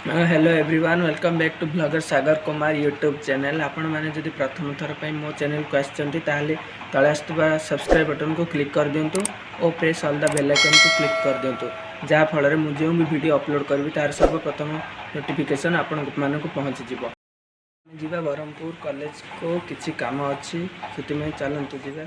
Hello everyone welcome back to blogger Sagar Kumar YouTube channel. आपण मैंने जदि प्रथम थर पर मो चैनल को आसते तले आसुवा सब्सक्राइब बटन को क्लिक कर दिंतु और press all the bell icon को क्लिक कर दिंतु जहाँफल में जो भी वीडियो अपलोड करी तार सर्वप्रथम नोटिफिकेशन आपण मानक पहुँची जीव। जीवा ब्रह्मपुर कॉलेज को किसी काम अच्छी से चलतु जीवा।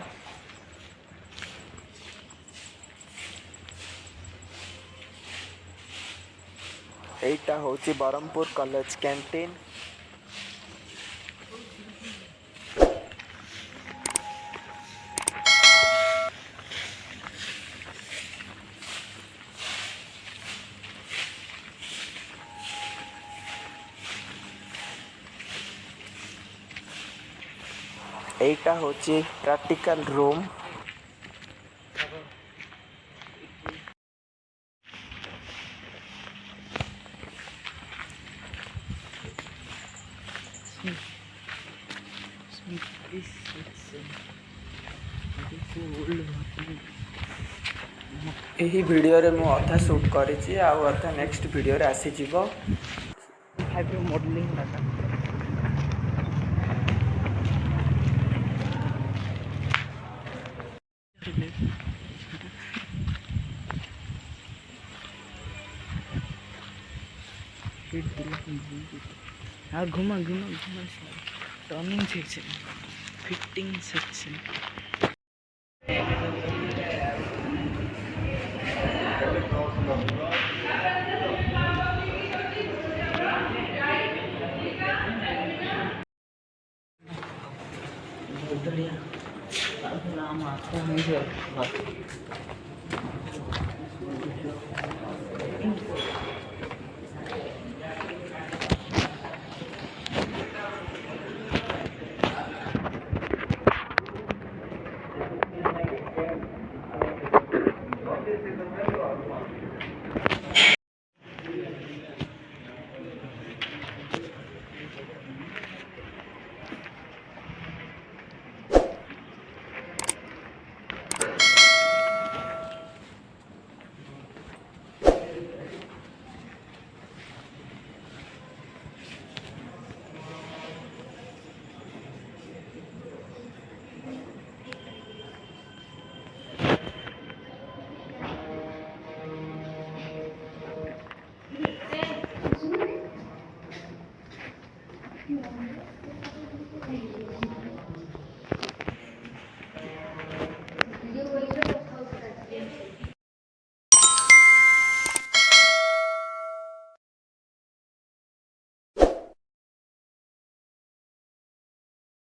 एटा होची ब्रह्मपुर कॉलेज कैंटीन। एटा होची प्रैक्टिकल रूम। यही वीडियो रे मु अधा शूट करिछि आ अधा नेक्स्ट वीडियो रे आसी जीवो। हैव मॉडलिंग डाटा हाँ घुमा घुमा घुमा टर्निंग सेक्शन फिटिंग सेक्शन नाम आता है।